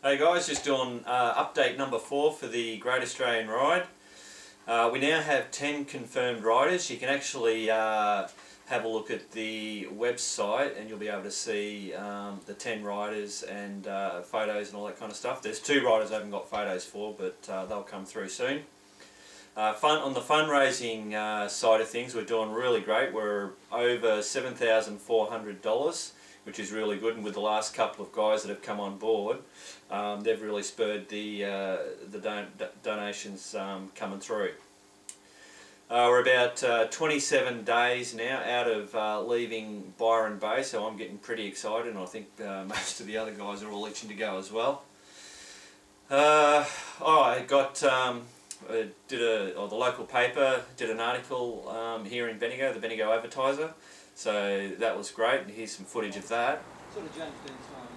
Hey guys, just doing update number 4 for the Great Australian Ride. We now have 10 confirmed riders. You can actually have a look at the website and you'll be able to see the 10 riders and photos and all that kind of stuff. There's 2 riders I haven't got photos for, but they'll come through soon. On the fundraising side of things, we're doing really great. We're over $7,400, which is really good, and with the last couple of guys that have come on board, they've really spurred the donations coming through. We're about 27 days now out of leaving Byron Bay, so I'm getting pretty excited, and I think most of the other guys are all itching to go as well. I got the local paper did an article here in Bendigo, the Bendigo Advertiser, so that was great, and here's some footage of that. Sort of James Dean style.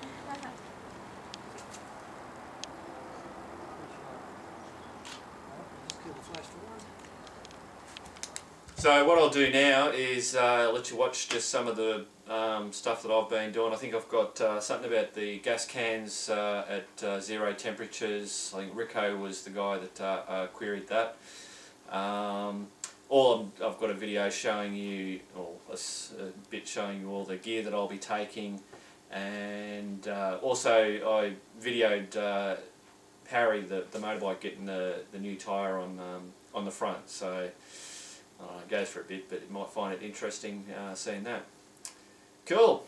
Just kill the flash forward. So what I'll do now is let you watch just some of the stuff that I've been doing. I think I've got something about the gas cans at 0 temperatures. I think Rico was the guy that queried that. I've got a video showing you, or a bit showing you all the gear that I'll be taking, and also I videoed Harry, the motorbike, getting the new tyre on the front. So it goes for a bit, but you might find it interesting seeing that. Cool.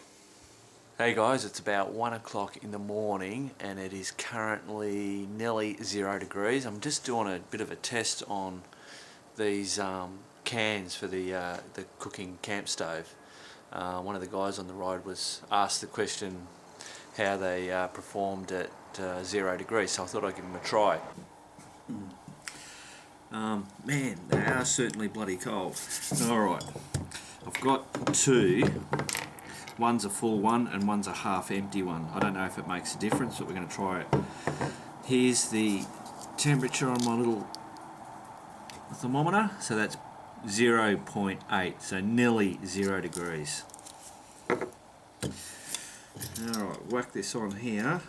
Hey guys, it's about 1 o'clock in the morning and it is currently nearly 0 degrees. I'm just doing a bit of a test on these cans for the cooking camp stove. One of the guys on the ride was asked the question how they performed at 0 degrees, so I thought I'd give them a try. Man, they are certainly bloody cold. Alright, I've got 2. One's a full one and one's a half empty one. I don't know if it makes a difference, but we're going to try it. Here's the temperature on my little thermometer, so that's 0.8, so nearly 0 degrees. Alright, whack this on here.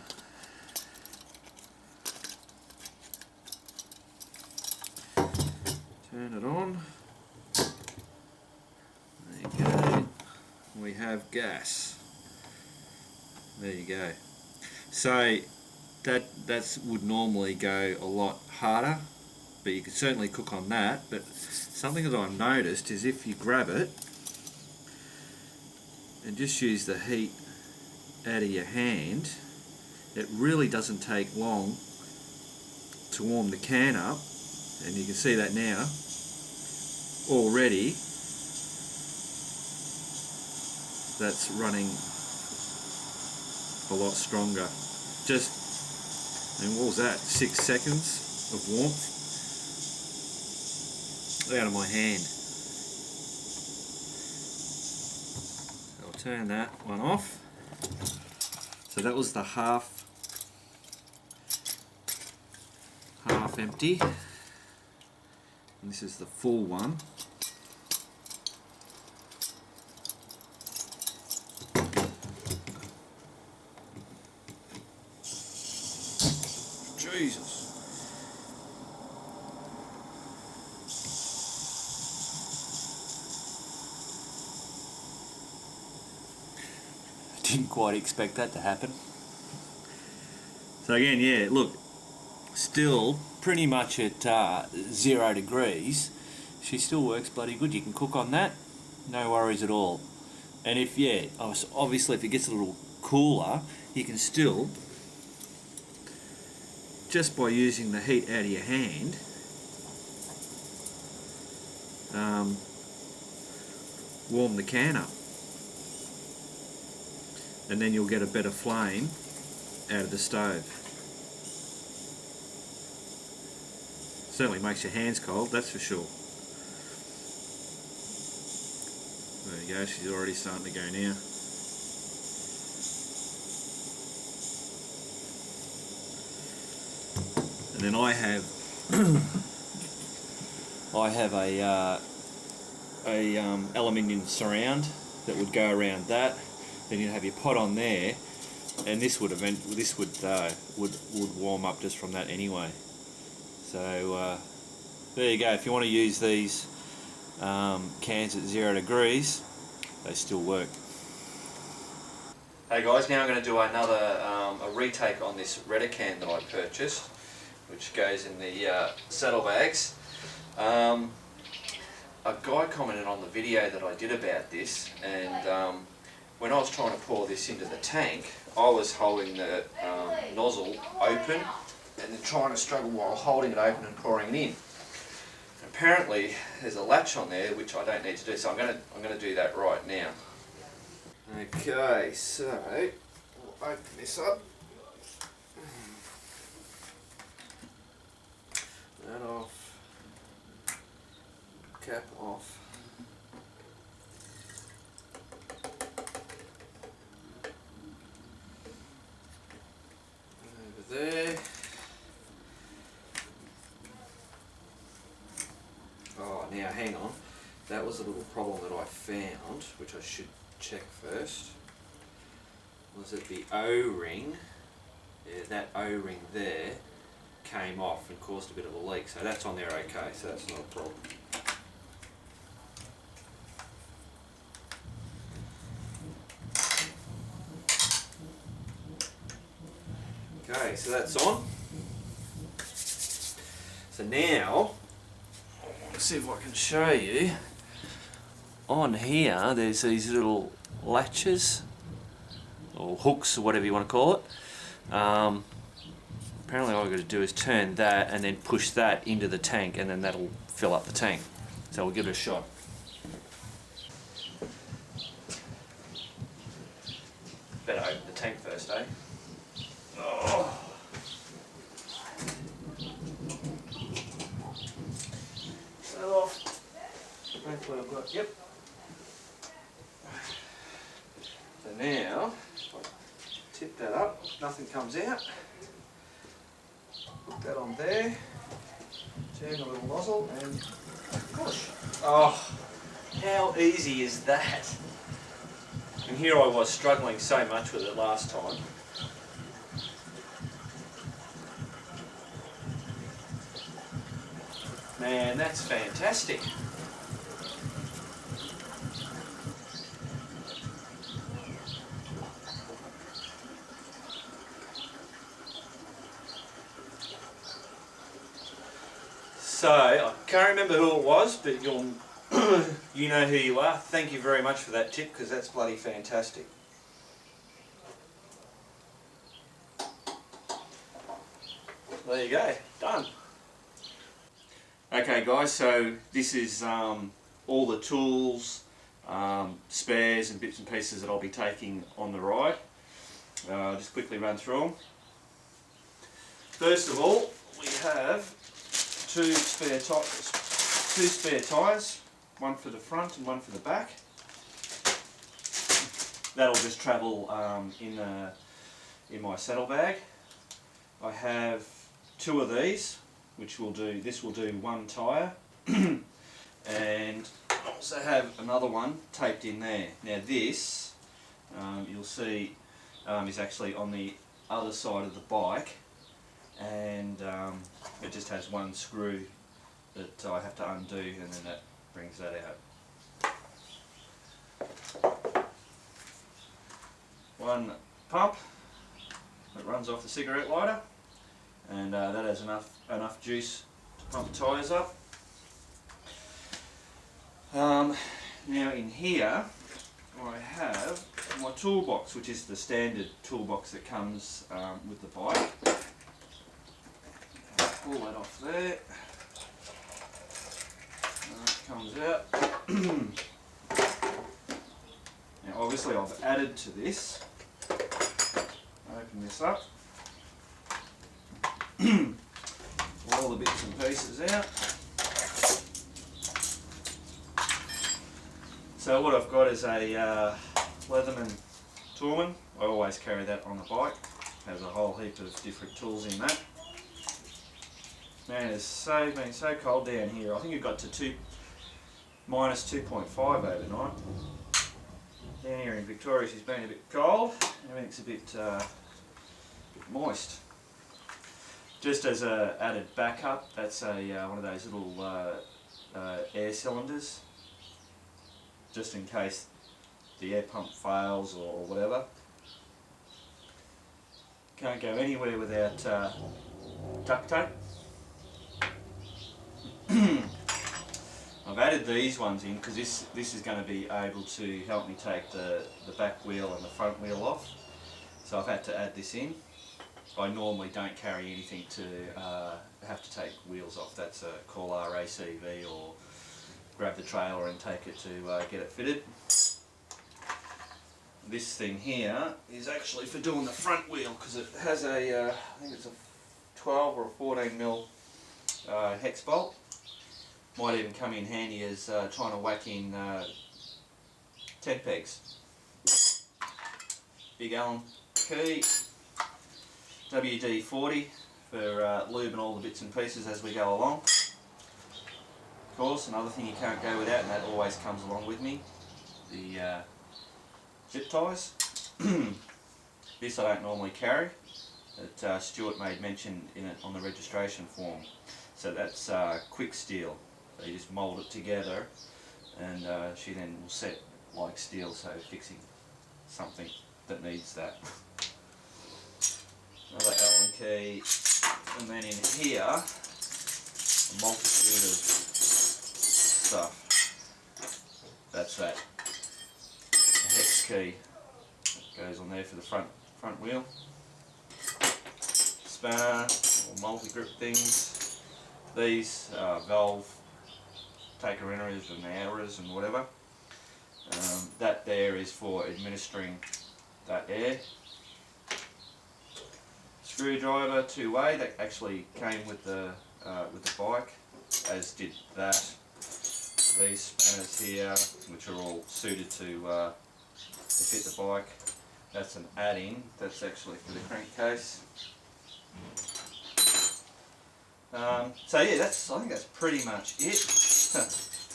Turn it on. There you go. We have gas. There you go. So that would normally go a lot harder, but you could certainly cook on that. But something that I've noticed is if you grab it and just use the heat out of your hand, it really doesn't take long to warm the can up, and you can see that now already. That's running a lot stronger. Just, and what was that, 6 seconds of warmth out of my hand. I'll turn that one off. So that was the half empty, and this is the full one. Jesus. Didn't quite expect that to happen. So again, yeah, look, still pretty much at 0 degrees. She still works bloody good. You can cook on that, no worries at all. And if, yeah, obviously if it gets a little cooler, you can still, just by using the heat out of your hand, warm the can up, and then you'll get a better flame out of the stove. Certainly makes your hands cold, that's for sure. There you go, she's already starting to go now. And then I have a aluminium surround that would go around that. Then you'd have your pot on there, and this would would warm up just from that anyway. So there you go. If you want to use these cans at 0 degrees, they still work. Hey guys, now I'm going to do another a retake on this redder can that I purchased, which goes in the saddlebags. A guy commented on the video that I did about this, and when I was trying to pour this into the tank, I was holding the nozzle open and then trying to struggle while holding it open and pouring it in. Apparently there's a latch on there which I don't need to do, so I'm going to do that right now. Okay, so we'll open this up. That off. Cap off. Over there. Oh, now hang on. That was a little problem that I found, which I should check first. Was it the O-ring? Yeah, that O-ring there came off and caused a bit of a leak, so that's on there okay, so that's not a problem. Okay, so that's on. So now, let's see if I can show you. On here, there's these little latches, or hooks, or whatever you want to call it. Apparently all I've got to do is turn that and then push that into the tank, and then that'll fill up the tank. So we'll give it a shot. Better open the tank first, eh? Oh. That off. Hopefully I've got, yep. So now, if I tip that up, nothing comes out. Put that on there, turn the little nozzle and push. Oh, how easy is that? And here I was struggling so much with it last time. Man, that's fantastic. So, I can't remember who it was, but you know who you are. Thank you very much for that tip, because that's bloody fantastic. There you go, done. Okay guys, so this is all the tools, spares and bits and pieces that I'll be taking on the ride. I'll just quickly run through them. First of all, we have two spare tyres, one for the front and one for the back. That'll just travel in my saddlebag. I have two of these, which will do. This will do one tyre, and I also have another one taped in there. Now this, you'll see, is actually on the other side of the bike, and it just has one screw that I have to undo, and then that brings that out. One pump that runs off the cigarette lighter, and that has enough juice to pump the tyres up. Now in here I have my toolbox, which is the standard toolbox that comes with the bike. Pull that off there. That comes out. Now obviously I've added to this. Open this up. All the bits and pieces out. So what I've got is a Leatherman Toolman. I always carry that on the bike. Has a whole heap of different tools in that. Man, it's been so cold down here. I think it got to minus 2.5 overnight. Down here in Victoria she's been a bit cold, everything's a bit moist. Just as a added backup, that's one of those little air cylinders, just in case the air pump fails or whatever. Can't go anywhere without duct tape. I've added these ones in because this is going to be able to help me take the back wheel and the front wheel off. So I've had to add this in. I normally don't carry anything to have to take wheels off. That's a call RACV or grab the trailer and take it to get it fitted. This thing here is actually for doing the front wheel because it has a, I think it's a 12 or a 14 mil hex bolt. Might even come in handy as trying to whack in tent pegs. Big Allen key, WD-40 for lubing all the bits and pieces as we go along. Of course, another thing you can't go without, and that always comes along with me, the zip ties. This I don't normally carry, but Stuart made mention in it on the registration form. So that's quick steel. So you just mould it together, and she then will set like steel, so fixing something that needs that. Another Allen key, and then in here a multitude of stuff. That's that. A hex key that goes on there for the front wheel. Spanner or multi-grip things. These valve taker inners and outers and whatever. That there is for administering that air. Screwdriver two-way that actually came with the bike, as did that. These spanners here, which are all suited to fit the bike. That's an add-in. That's actually for the crankcase. So yeah, I think that's pretty much it.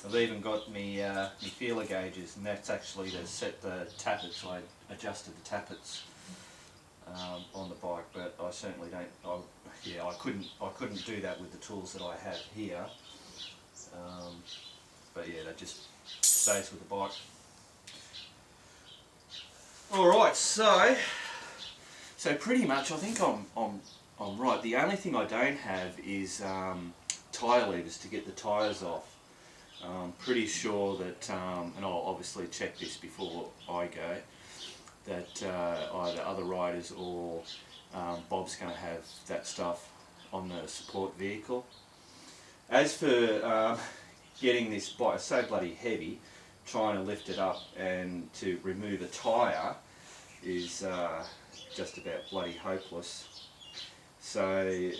I've even got me feeler gauges, and that's actually to set the tappets. I adjusted the tappets on the bike, but I certainly don't. I couldn't do that with the tools that I have here. But yeah, that just stays with the bike. All right, so pretty much I think I'm right. The only thing I don't have is tyre levers to get the tyres off. I'm pretty sure that, and I'll obviously check this before I go, that either other riders or Bob's going to have that stuff on the support vehicle. As for getting this bike, it's so bloody heavy, trying to lift it up and to remove a tyre is just about bloody hopeless. So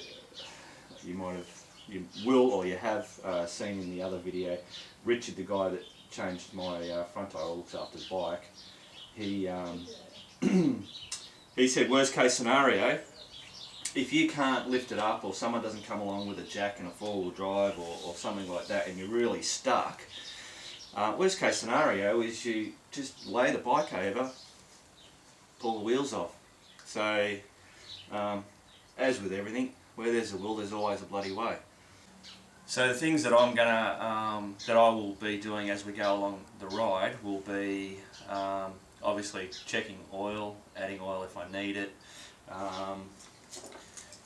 you will or you have seen in the other video, Richard, the guy that changed my front tyre, looks after the bike, he he said worst case scenario, if you can't lift it up or someone doesn't come along with a jack and a four-wheel drive or something like that and you're really stuck, worst case scenario is you just lay the bike over, pull the wheels off. So as with everything, where there's a will, there's always a bloody way. So the things that I'm gonna that I will be doing as we go along the ride will be obviously checking oil, adding oil if I need it,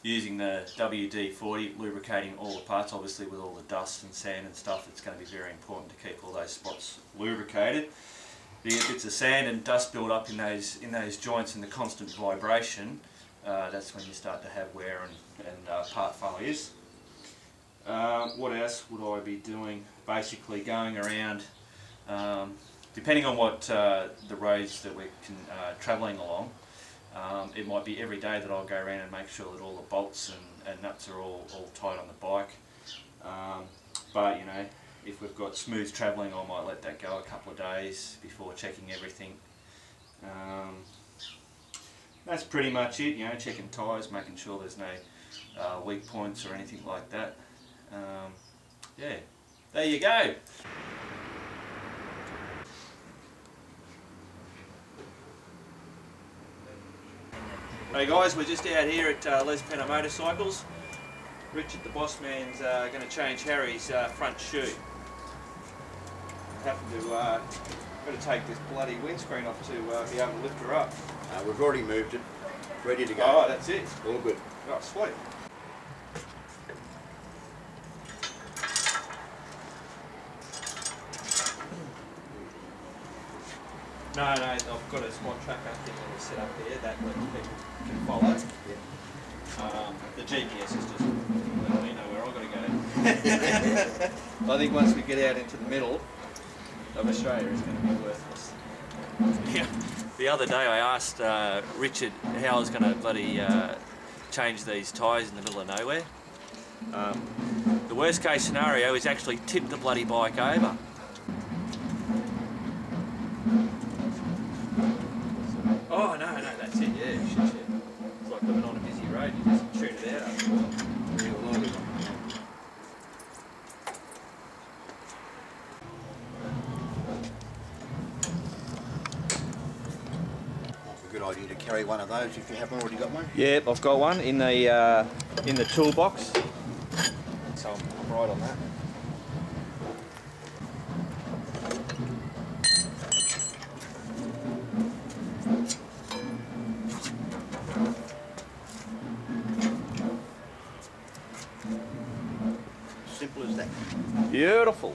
using the WD-40, lubricating all the parts. Obviously with all the dust and sand and stuff, it's going to be very important to keep all those spots lubricated. If you get bits of sand and dust build up in those joints and the constant vibration, that's when you start to have wear and part failures. What else would I be doing? Basically going around, depending on what the roads that we're travelling along, it might be every day that I'll go around and make sure that all the bolts and nuts are all tight on the bike. But you know, if we've got smooth travelling, I might let that go a couple of days before checking everything. That's pretty much it, you know, checking tyres, making sure there's no weak points or anything like that. Yeah, there you go. Hey guys, we're just out here at Les Penner Motorcycles. Richard the boss man's going to change Harry's front shoe. Happen to got to take this bloody windscreen off to be able to lift her up. We've already moved it, ready to go. Oh, that's it. All good. Oh, sweet. No, I've got a small tracker thing that we set up there that people can follow. Yeah. The GPS is just letting me know where I've got to go. I think once we get out into the middle of Australia, it's going to be worthless. Yeah. The other day I asked Richard how I was going to bloody change these tyres in the middle of nowhere. The worst case scenario is actually tip the bloody bike over. Oh no, that's it, yeah, shit. It's like living on a busy road, you just tune it out after a while. It's a good idea to carry one of those if you haven't already got one. Yep, I've got one in the toolbox. So I'm right on that. Simple as that. Beautiful.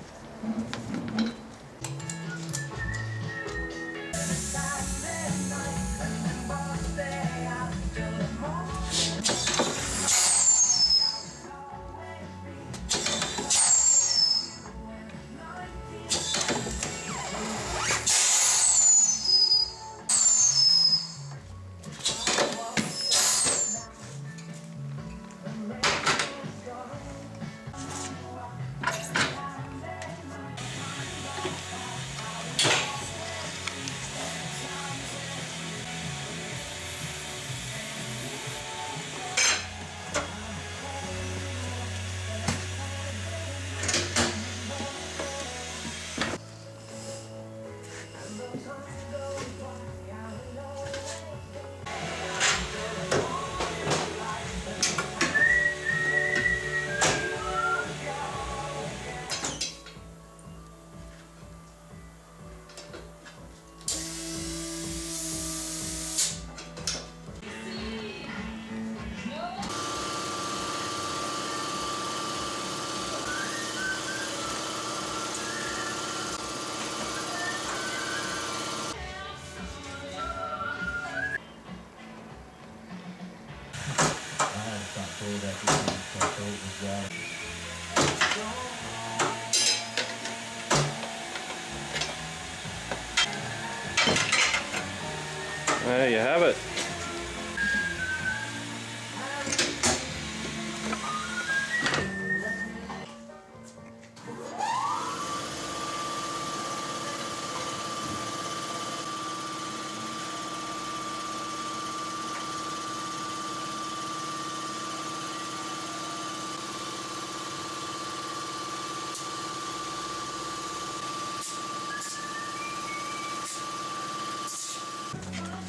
There you have it.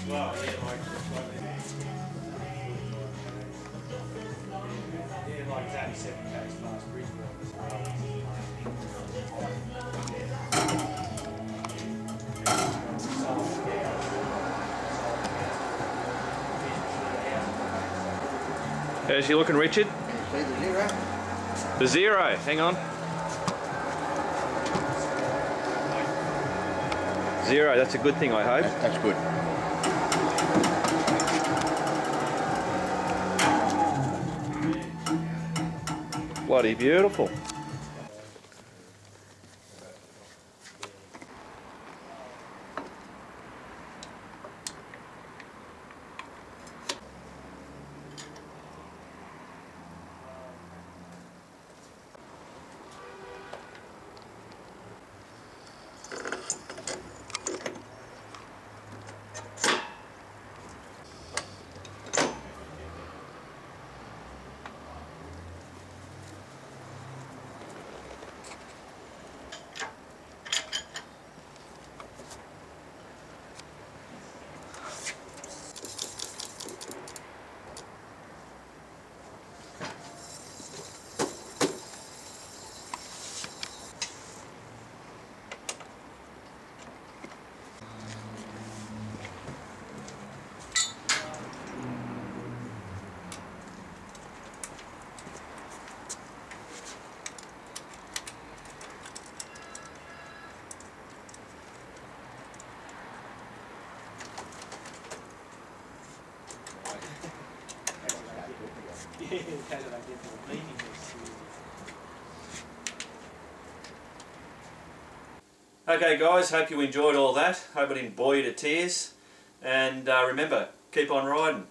Wow, yeah, like exactly 7 k's past Brisbane. How's she looking, Richard? See the zero? The zero, hang on. Zero, that's a good thing, I hope. That's good. Bloody beautiful. How did I get to the meeting this year? Okay guys, hope you enjoyed all that. Hope it didn't bore you to tears. And remember, keep on riding.